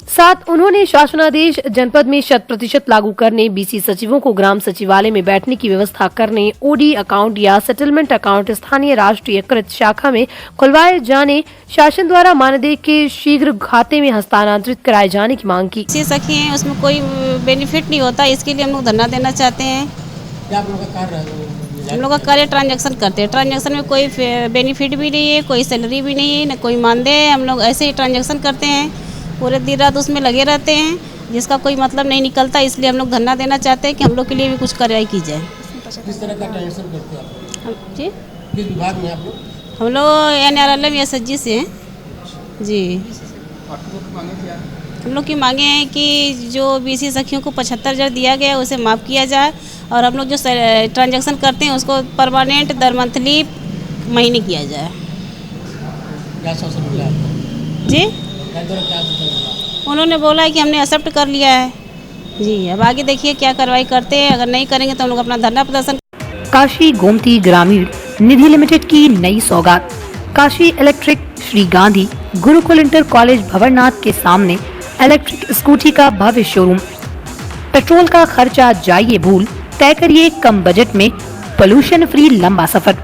साथ उन्होंने शासनादेश जनपद में 100% लागू करने, बीसी सचिवों को ग्राम सचिवालय में बैठने की व्यवस्था करने, ओडी अकाउंट या सेटलमेंट अकाउंट स्थानीय राष्ट्रीयकृत शाखा में खुलवाए जाने, शासन द्वारा मानदेय के शीघ्र खाते में हस्तांतरित कराए जाने की मांग की। बीसी सखी हैं, उसमें कोई बेनिफिट नहीं होता, इसके लिए हम लोग धरना देना चाहते हैं। क्या आप लोग का कार्य है? हम लोग का करे ट्रांजैक्शन करते हैं। ट्रांजैक्शन में कोई बेनिफिट भी नहीं है, कोई सैलरी भी नहीं है, न कोई मानदेय है। हम लोग ऐसे ही ट्रांजैक्शन करते हैं, पूरे दिन रात उसमें लगे रहते हैं, जिसका कोई मतलब नहीं निकलता। इसलिए हम लोग धरना देना चाहते हैं कि हम लोग के लिए भी कुछ कार्रवाई की जाए। किस तरह का ट्रांजैक्शन करते हैं आप? जी, किस विभाग में आप लोग? हम लोग NRLM या SHG से हैं जी। हम लोग की मांगे हैं कि जो BC सखियों को 75,000 दिया गया है उसे माफ़ किया जाए, और हम लोग जो ट्रांजैक्शन करते हैं उसको परमानेंट दर मंथली महीने किया जाए। क्या शासन मिला आपको? जी, क्या बोला? उन्होंने बोला है कि हमने एक्सेप्ट कर लिया है जी। अब आगे देखिए क्या कार्रवाई करते हैं। अगर नहीं करेंगे तो हम लोग अपना धरना प्रदर्शन। काशी गोमती ग्रामीण निधि लिमिटेड की नई सौगात। Kashi electric Shri Gandhi Gurukul inter college Bhawarnath के सामने इलेक्ट्रिक स्कूटी का भव्य शोरूम। पेट्रोल का खर्चा जाइए भूल, तय करिए कम बजट में पोल्यूशन फ्री लंबा सफर।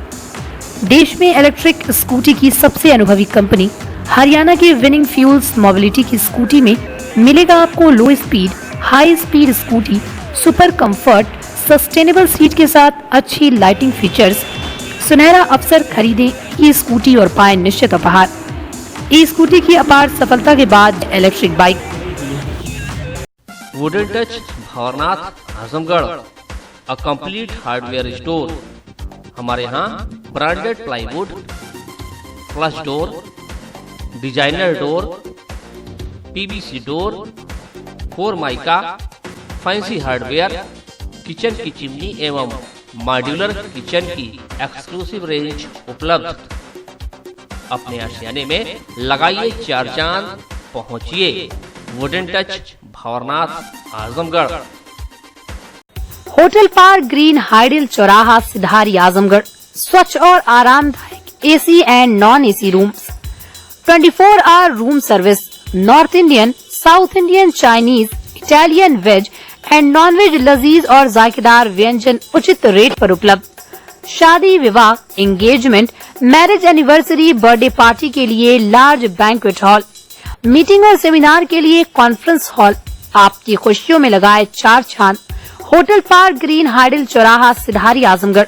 देश में इलेक्ट्रिक स्कूटी की सबसे अनुभवी कंपनी हरियाणा की विनिंग फ्यूल्स मोबिलिटी की स्कूटी में मिलेगा आपको लो speed, high speed scooty, super comfort, sustainable seat के साथ अच्छी लाइटिंग फीचर्स। सुनहरा अवसर, खरीदें ये स्कूटी और पाएं निश्चित उपहार। ई स्कूटी की अपार सफलता के बाद electric bike. Wooden touch Bhawarnath Azamgarh, a complete hardware store. हमारे यहाँ branded plywood, flush door, designer door, PVC door, फोरमाइका, fancy hardware, kitchen की चिमनी एवं मॉड्यूलर किचन की एक्सक्लूसिव रेंज उपलब्ध। अपने आशियाने में लगाइए 4 चांद, पहुंचिए wooden touch Bhawarnath Azamgarh. Hotel park green hydel चौराहा सिधारी आजमगढ़। स्वच्छ और आरामदायक AC and non AC rooms, 24 hour room service, north Indian, south Indian, Chinese, Italian, veg and non veg लजीज और जायकेदार व्यंजन उचित रेट पर उपलब्ध। शादी, विवाह, engagement, marriage anniversary, birthday party के लिए लार्ज बैंक्वेट हॉल, मीटिंग और सेमिनार के लिए कॉन्फ्रेंस हॉल। आपकी खुशियों में लगाए 4 चांद। होटल पार्क ग्रीन हाइडल चौराहा सिधारी आजमगढ़।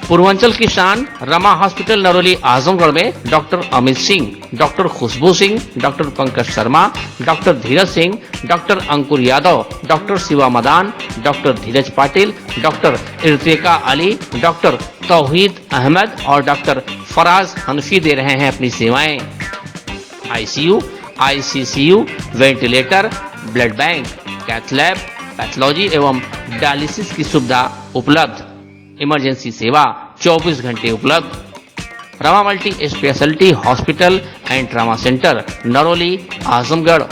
पूर्वांचल की शान रमा हॉस्पिटल नरोली आजमगढ़ में doctor Amit Singh, doctor Khushboo Singh, doctor Pankaj Sharma, doctor Dheeraj Singh, doctor अंकुर यादव, डॉक्टर शिवा मदान, डॉक्टर धीरज पाटिल, डॉक्टर इर्तिका अली, डॉक्टर तौहीद अहमद और डॉक्टर फराज हनफी दे रहे हैं अपनी सेवाएं। ICU, ICCU, ventilator, blood bank, cath lab, pathology एवं डायलिसिस की सुविधा उपलब्ध। इमरजेंसी सेवा 24 घंटे उपलब्ध। Rama multi speciality hospital and trauma centre Naroli Azamgarh.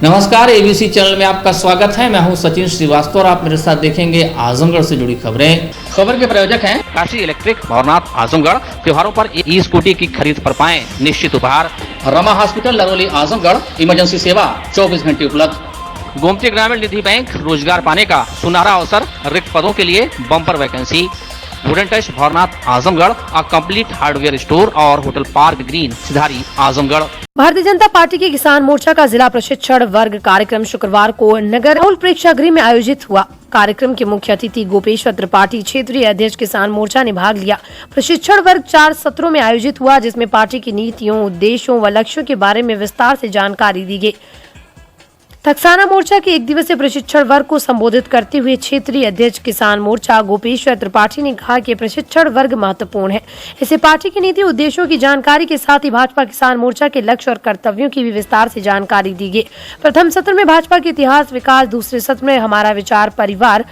नमस्कार, ABC चैनल में आपका स्वागत है। मैं हूं सचिन श्रीवास्तव और आप मेरे साथ देखेंगे आजमगढ़ से जुड़ी खबरें। खबर के प्रायोजक हैं काशी इलेक्ट्रिक भवरनाथ आजमगढ़। त्योहारों पर ई स्कूटी की खरीद पर पाएं निश्चित उपहार। रमा हॉस्पिटल नरोली आजमगढ़, इमरजेंसी सेवा 24 घंटे उपलब्ध। गोमती ग्रामीण निधि बैंक, रोजगार पाने का सुनहरा अवसर, रिक्त पदों के लिए bumper vacancy. Wooden touch Bhawarnath Azamgarh, a complete hardware store और होटल पार्क ग्रीन सिधारी आजमगढ़। भारतीय जनता पार्टी के किसान मोर्चा का जिला प्रशिक्षण वर्ग कार्यक्रम शुक्रवार को नगर राहुल प्रेक्षागृह में आयोजित हुआ। कार्यक्रम के मुख्य अतिथि गोपेश्वर त्रिपाठी, क्षेत्रीय अध्यक्ष किसान मोर्चा ने भाग लिया। प्रशिक्षण वर्ग 4 सत्रों में आयोजित हुआ, जिसमें पार्टी की नीतियों, उद्देश्यों व लक्ष्यों के बारे में विस्तार से जानकारी दी गई। थक्साना मोर्चा के 1 दिवसीय प्रशिक्षण वर्ग को संबोधित करते हुए क्षेत्रीय अध्यक्ष किसान मोर्चा गोपेश्वर त्रिपाठी ने कहा कि प्रशिक्षण वर्ग महत्वपूर्ण है। इससे पार्टी की नीति, उद्देश्यों की जानकारी के साथ ही भाजपा किसान मोर्चा के लक्ष्य और कर्तव्यों की भी विस्तार से जानकारी दी गई। प्रथम सत्र में भाजपा के इतिहास, विकास, दूसरे सत्र में हमारा विचार, परिवार,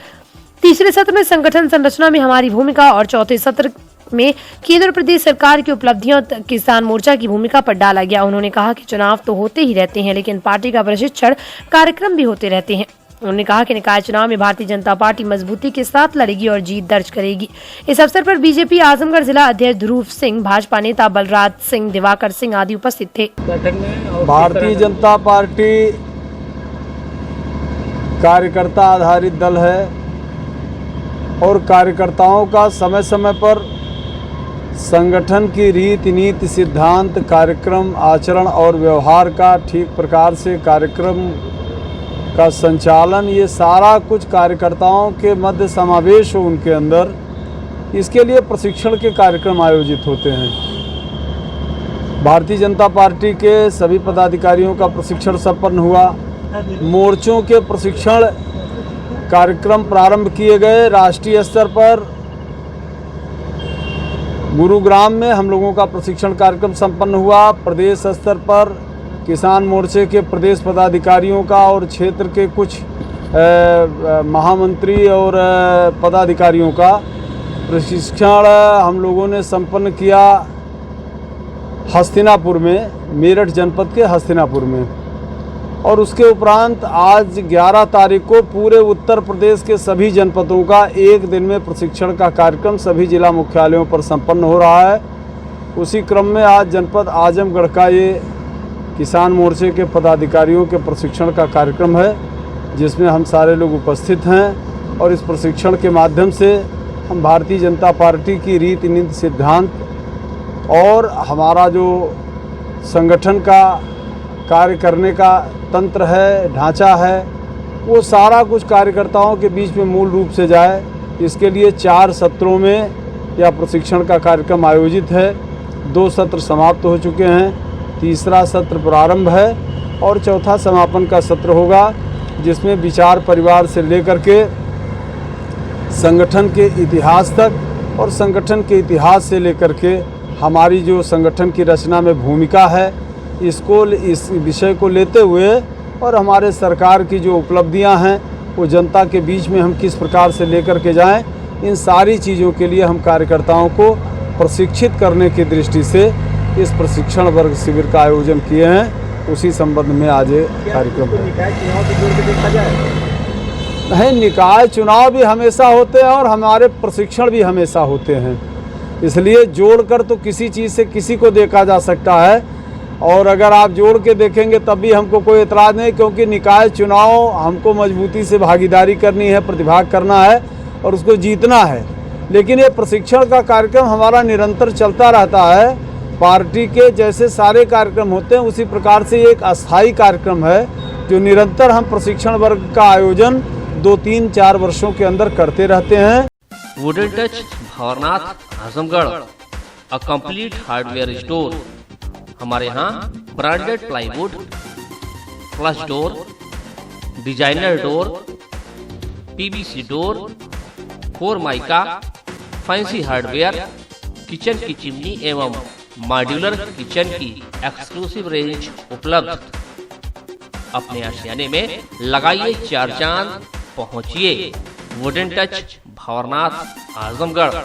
तीसरे सत्र में संगठन संरचना में हमारी भूमिका और चौथे सत्र में केंद्र प्रदेश सरकार की उपलब्धियों किसान मोर्चा की भूमिका पर डाला गया। उन्होंने कहा कि चुनाव तो होते ही रहते हैं, लेकिन पार्टी का प्रशिक्षण कार्यक्रम भी होते रहते हैं। उन्होंने कहा कि निकाय चुनाव में भारतीय जनता पार्टी मजबूती के साथ लड़ेगी और जीत दर्ज करेगी। इस अवसर पर बीजेपी आजमगढ़ जिला अध्यक्ष ध्रुव सिंह, भाजपा नेता बलराज सिंह, दिवाकर सिंह आदि उपस्थित थे। भारतीय जनता पार्टी कार्यकर्ता आधारित दल है और कार्यकर्ताओं का समय समय पर संगठन की रीति नीति, सिद्धांत, कार्यक्रम, आचरण और व्यवहार का ठीक प्रकार से कार्यक्रम का संचालन, ये सारा कुछ कार्यकर्ताओं के मध्य समावेश हो उनके अंदर, इसके लिए प्रशिक्षण के कार्यक्रम आयोजित होते हैं। भारतीय जनता पार्टी के सभी पदाधिकारियों का प्रशिक्षण संपन्न हुआ। मोर्चों के प्रशिक्षण कार्यक्रम प्रारंभ किए गए। राष्ट्रीय स्तर पर गुरुग्राम में हम लोगों का प्रशिक्षण कार्यक्रम संपन्न हुआ। प्रदेश स्तर पर किसान मोर्चे के प्रदेश पदाधिकारियों का और क्षेत्र के कुछ महामंत्री और पदाधिकारियों का प्रशिक्षण हम लोगों ने संपन्न किया हस्तिनापुर में, मेरठ जनपद के हस्तिनापुर में। और उसके उपरांत आज 11 तारीख को पूरे उत्तर प्रदेश के सभी जनपदों का एक दिन में प्रशिक्षण का कार्यक्रम सभी जिला मुख्यालयों पर संपन्न हो रहा है। उसी क्रम में आज जनपद आजमगढ़ का ये किसान मोर्चे के पदाधिकारियों के प्रशिक्षण का कार्यक्रम है, जिसमें हम सारे लोग उपस्थित हैं। और इस प्रशिक्षण के माध्यम से हम भारतीय जनता पार्टी की रीति नीति, सिद्धांत और हमारा जो संगठन का कार्य करने का तंत्र है, ढांचा है, वो सारा कुछ कार्यकर्ताओं के बीच में मूल रूप से जाए, इसके लिए 4 सत्रों में यह प्रशिक्षण का कार्यक्रम आयोजित है। 2 सत्र समाप्त हो चुके हैं, तीसरा सत्र प्रारंभ है और चौथा समापन का सत्र होगा, जिसमें विचार परिवार से लेकर के संगठन के इतिहास तक और संगठन के इतिहास से लेकर के हमारी जो संगठन की रचना में भूमिका है, इस विषय को लेते हुए और हमारे सरकार की जो उपलब्धियां हैं वो जनता के बीच में हम किस प्रकार से लेकर के जाएं, इन सारी चीज़ों के लिए हम कार्यकर्ताओं को प्रशिक्षित करने की दृष्टि से इस प्रशिक्षण वर्ग शिविर का आयोजन किए हैं। उसी संबंध में आज ये कार्यक्रम है। नहीं, निकाय चुनाव भी हमेशा होते हैं और हमारे प्रशिक्षण भी हमेशा होते हैं, इसलिए जोड़कर तो किसी चीज़ से किसी को देखा जा सकता है। और अगर आप जोड़ के देखेंगे तब भी हमको कोई एतराज़ नहीं, क्योंकि निकाय चुनाव हमको मजबूती से भागीदारी करनी है, प्रतिभाग करना है और उसको जीतना है। लेकिन ये प्रशिक्षण का कार्यक्रम हमारा निरंतर चलता रहता है। पार्टी के जैसे सारे कार्यक्रम होते हैं उसी प्रकार से एक अस्थायी कार्यक्रम है, जो निरंतर हम प्रशिक्षण वर्ग का आयोजन 2, 3, 4 वर्षों के अंदर करते रहते हैं। Wooden touch Bhawarnath Azamgarh, a complete hardware store. हमारे यहाँ branded plywood, flush door, designer door, PVC door, 4 mica, fancy hardware, kitchen की चिमनी एवं मॉड्यूलर किचन की एक्सक्लूसिव रेंज उपलब्ध। अपने आशियाने में लगाइए 4 चांद, पहुंचिए वुडन टच भवरनाथ आजमगढ़।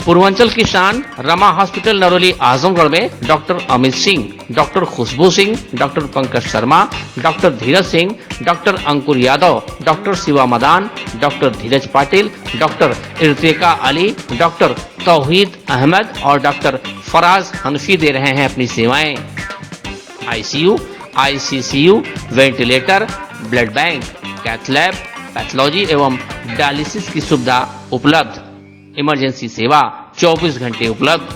पूर्वांचल की शान रमा हॉस्पिटल नरोली आजमगढ़ में doctor Amit Singh, doctor Khushboo Singh, doctor Pankaj Sharma, doctor Dheeraj Singh, doctor अंकुर यादव, डॉक्टर शिवा मदान, डॉक्टर धीरज पाटिल, डॉक्टर इर्तिका अली, डॉक्टर तौहीद अहमद और डॉक्टर फराज हनफी दे रहे हैं अपनी सेवाएं। ICU, ICCU, ventilator, blood bank, cath lab, pathology एवं डायलिसिस की सुविधा उपलब्ध। इमरजेंसी सेवा 24 घंटे उपलब्ध।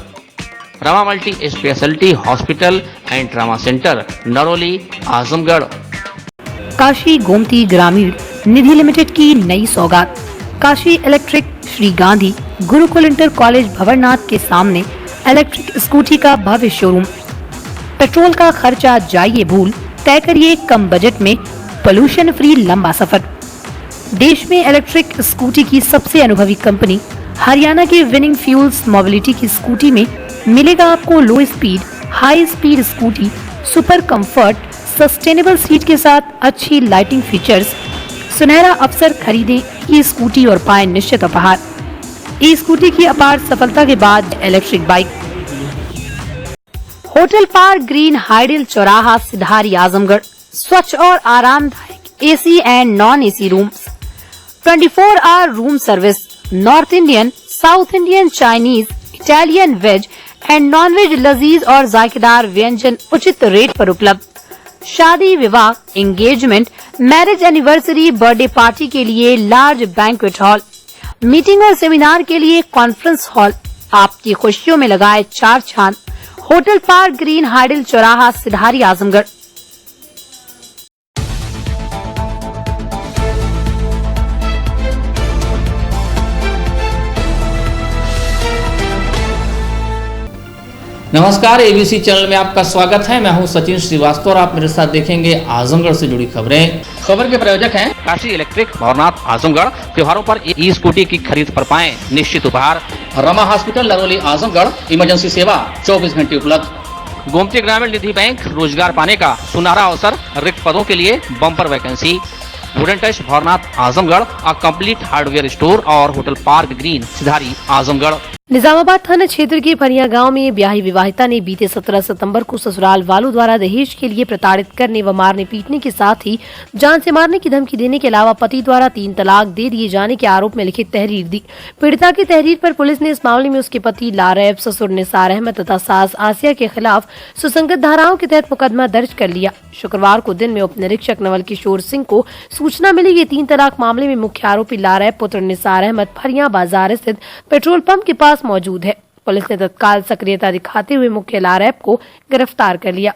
Rama multi speciality hospital and trauma centre, Narauli, Azamgarh. Kashi Gomti ग्रामीण निधि लिमिटेड की नई सौगात। Kashi electric Shri Gandhi Gurukul inter college Bhanwarnath के सामने इलेक्ट्रिक स्कूटी का भव्य शोरूम। पेट्रोल का खर्चा जाइए भूल, तय करिए कम बजट में पोल्यूशन फ्री लंबा सफर। देश में इलेक्ट्रिक स्कूटी की सबसे अनुभवी कंपनी हरियाणा की विनिंग फ्यूल्स मोबिलिटी की स्कूटी में मिलेगा आपको लो speed, high speed scooty, super comfort, sustainable seat के साथ अच्छी लाइटिंग फीचर्स। सुनहरा अवसर, खरीदें ई स्कूटी और पाएं निश्चित उपहार। ई स्कूटी की अपार सफलता के बाद electric bike. Hotel park green hydel चौराहा, सिधारी, आजमगढ़। स्वच्छ और आरामदायक AC and non AC rooms, 24 hour room service, north Indian, south Indian, Chinese, Italian, veg and non veg लजीज और जायकेदार व्यंजन उचित रेट पर उपलब्ध। शादी, विवाह, engagement, marriage anniversary, birthday party के लिए लार्ज बैंक्वेट हॉल, मीटिंग और सेमिनार के लिए कॉन्फ्रेंस हॉल। आपकी खुशियों में लगाए चार चांद। होटल पार्क ग्रीन हाइडल चौराहा, सिधारी, आजमगढ़। नमस्कार, एबीसी चैनल में आपका स्वागत है। मैं हूं सचिन श्रीवास्तव और आप मेरे साथ देखेंगे आजमगढ़ से जुड़ी खबरें। खबर के प्रायोजक हैं काशी इलेक्ट्रिक भंवरनाथ, आजमगढ़। त्योहारों पर ई स्कूटी की खरीद पर पाएं निश्चित उपहार। रमा हॉस्पिटल, नरौली, आजमगढ़। इमरजेंसी सेवा 24 घंटे उपलब्ध। गोमती ग्रामीण निधि बैंक, रोजगार पाने का सुनहरा अवसर, रिक्त पदों के लिए bumper vacancy. Wooden touch Bhanwarnath, Azamgarh, a complete hardware store और होटल पार्क ग्रीन, सिधारी, आजमगढ़। निजामाबाद थाना क्षेत्र के फरिया गांव में ब्याही विवाहिता ने बीते 17 सितंबर को ससुराल वालों द्वारा दहेज के लिए प्रताड़ित करने व मारने पीटने के साथ ही जान से मारने की धमकी देने के अलावा पति द्वारा 3 तलाक दे दिए जाने के आरोप में लिखित तहरीर दी। पीड़िता की तहरीर पर पुलिस ने इस मामले में उसके पति लारैब, ससुर निसार अहमद तथा सास आसिया के खिलाफ सुसंगत धाराओं के तहत मुकदमा दर्ज कर लिया। शुक्रवार को दिन में उप निरीक्षक नवल किशोर सिंह को सूचना मिली कि 3 तलाक मामले में मुख्य आरोपी लारैब पुत्र निसार अहमद फरिया बाजार स्थित पेट्रोल पंप के पास मौजूद है। पुलिस ने तत्काल सक्रियता दिखाते हुए मुख्य लारैब को गिरफ्तार कर लिया।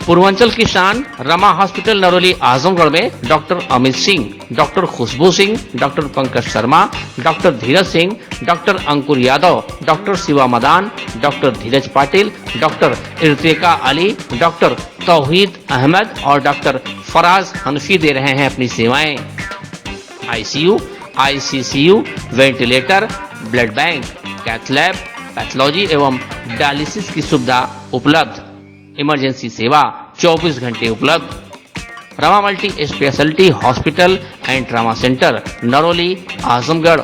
पूर्वांचल की शान रमा हॉस्पिटल नरौली, आजमगढ़ में doctor Amit Singh, doctor Khushboo Singh, doctor Pankaj Sharma, doctor Dheeraj Singh, doctor अंकुर यादव, डॉक्टर शिवा मदान, डॉक्टर धीरज पाटिल, डॉक्टर इर्तिका अली, डॉक्टर तौहीद अहमद और डॉक्टर फराज हनफी दे रहे हैं अपनी सेवाएं। ICU, ICCU, ventilator, blood bank, cath lab, pathology एवं डायलिसिस की सुविधा उपलब्ध। इमरजेंसी सेवा 24 घंटे उपलब्ध। Rama multi speciality hospital and trauma centre, Narauli, Azamgarh.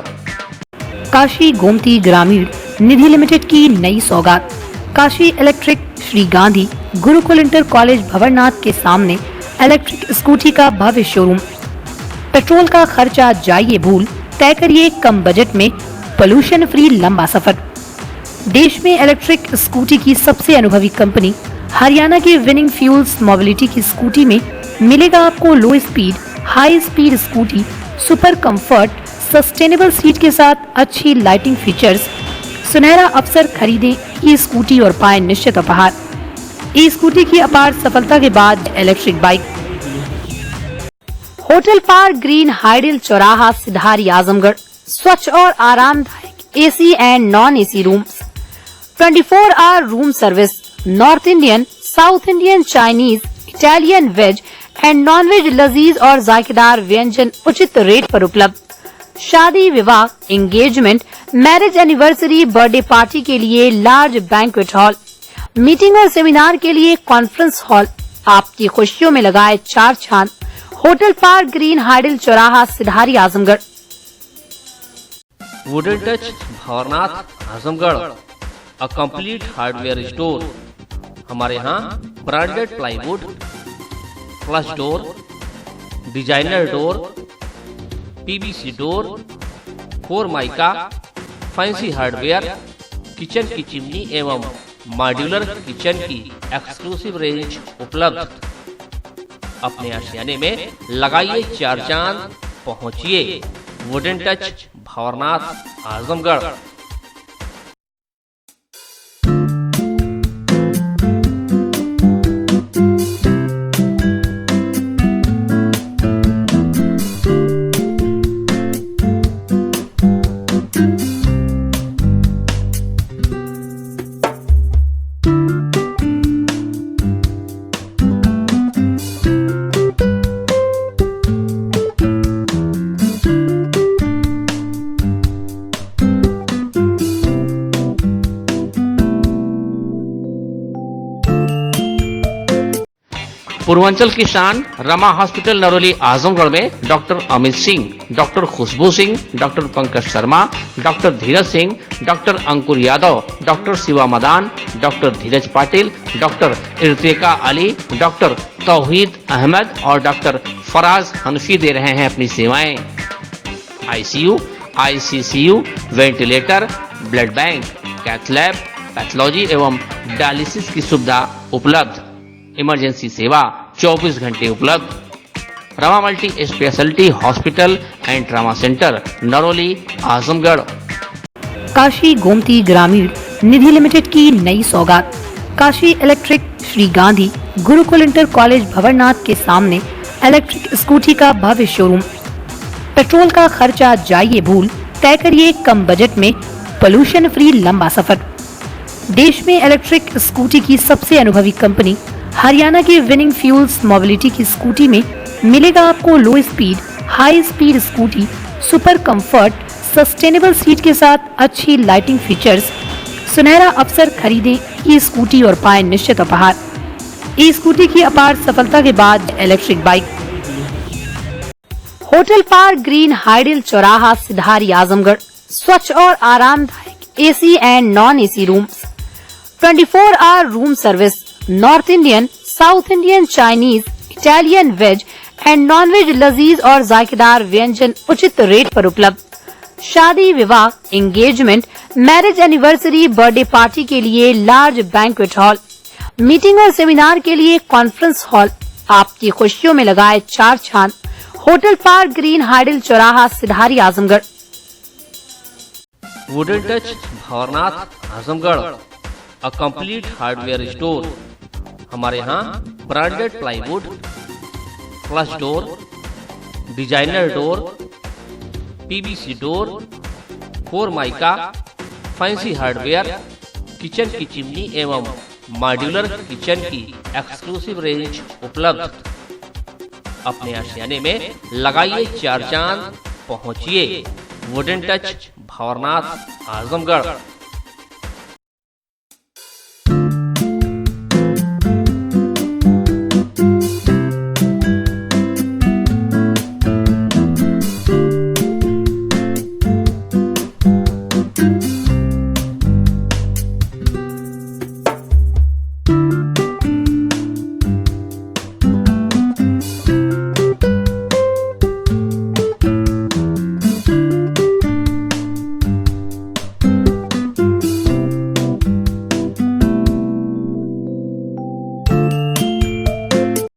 Kashi Gomti ग्रामीण निधि लिमिटेड की नई सौगात। Kashi electric Shri Gandhi Gurukul inter college Bhanwarnath के सामने इलेक्ट्रिक स्कूटी का भव्य शोरूम। पेट्रोल का खर्चा जाइए भूल, तय करिए कम बजट में पोल्यूशन फ्री लंबा सफर। देश में इलेक्ट्रिक स्कूटी की सबसे अनुभवी कंपनी हरियाणा की विनिंग फ्यूल्स मोबिलिटी की स्कूटी में मिलेगा आपको लो speed, high speed scooty, super comfort, sustainable seat के साथ अच्छी लाइटिंग फीचर्स। सुनहरा अवसर, खरीदें ई स्कूटी और पाएं निश्चित उपहार। ई स्कूटी की अपार सफलता के बाद electric bike. Hotel park green hydel चौराहा, सिधारी, आजमगढ़। स्वच्छ और आरामदायक AC and non AC rooms, 24 hour room service, north Indian, south Indian, Chinese, Italian, veg and non veg लजीज और जायकेदार व्यंजन उचित रेट पर उपलब्ध। शादी, विवाह, engagement, marriage anniversary, birthday party के लिए लार्ज बैंक्वेट हॉल, मीटिंग और सेमिनार के लिए कॉन्फ्रेंस हॉल। आपकी खुशियों में लगाए चार चांद। होटल पार्क ग्रीन हाइडल चौराहा, Sidhari, Azamgarh. Wooden touch Bhanwarnath, Azamgarh, a complete hardware store. हमारे यहाँ branded plywood, flush door, designer door, PVC door, फोरमाइका, fancy hardware, kitchen की चिमनी एवं मॉड्यूलर किचन की एक्सक्लूसिव रेंज उपलब्ध। अपने आशियाने में लगाइए चार चांद। पहुंचिए वुडन टच भंवरनाथ, आजमगढ़। पूर्वांचल की शान रमा हॉस्पिटल नरोली आजमगढ़ में doctor Amit Singh, doctor Khushboo Singh, doctor Pankaj Sharma, doctor Dheeraj Singh, doctor अंकुर यादव, डॉक्टर शिवा मदान, डॉक्टर धीरज पाटिल, डॉक्टर इर्तिका अली, डॉक्टर तौहीद अहमद और डॉक्टर फराज हनफी दे रहे हैं अपनी सेवाएं। ICU, ICCU, ventilator, blood bank, cath lab, pathology एवं डायलिसिस की सुविधा उपलब्ध। इमरजेंसी सेवा 24 घंटे उपलब्ध। Rama multi speciality hospital and trauma centre Naroli Azamgarh. Kashi Gomti ग्रामीण निधि लिमिटेड की नई सौगात। Kashi electric Shri Gandhi Gurukul inter college Bhawarnath के सामने इलेक्ट्रिक स्कूटी का भव्य शोरूम। पेट्रोल का खर्चा जाइए भूल, तय करिए कम बजट में पोल्यूशन फ्री लंबा सफर। देश में इलेक्ट्रिक स्कूटी की सबसे अनुभवी कंपनी हरियाणा की विनिंग फ्यूल्स मोबिलिटी की स्कूटी में मिलेगा आपको लो speed, high speed scooty, super comfort, sustainable seat के साथ अच्छी लाइटिंग फीचर्स। सुनहरा अवसर खरीदें ई स्कूटी और पाएं निश्चित उपहार। ई स्कूटी की अपार सफलता के बाद electric bike. Hotel park green hydel चौराहा सिधारी आजमगढ़। स्वच्छ और आरामदायक AC and non AC rooms, 24 hour room service, north Indian, south Indian, Chinese, Italian, veg and non veg लजीज और जायकेदार व्यंजन उचित रेट पर उपलब्ध। शादी, विवाह, engagement, marriage anniversary, birthday party के लिए लार्ज बैंक्वेट हॉल, मीटिंग और सेमिनार के लिए कॉन्फ्रेंस हॉल। आपकी खुशियों में लगाए चार चांद। होटल पार्क ग्रीन हाइडल चौराहा Sidhari Azamgarh. Wooden touch Bhawarnath Azamgarh, a complete hardware store. हमारे यहाँ branded plywood, flush door, designer door, PVC door, फोरमाइका, fancy hardware, kitchen की चिमनी एवं मॉड्यूलर किचन की एक्सक्लूसिव रेंज उपलब्ध। अपने आशियाने में लगाइए चार चांद। पहुंचिए वुडन टच भवरनाथ आजमगढ़।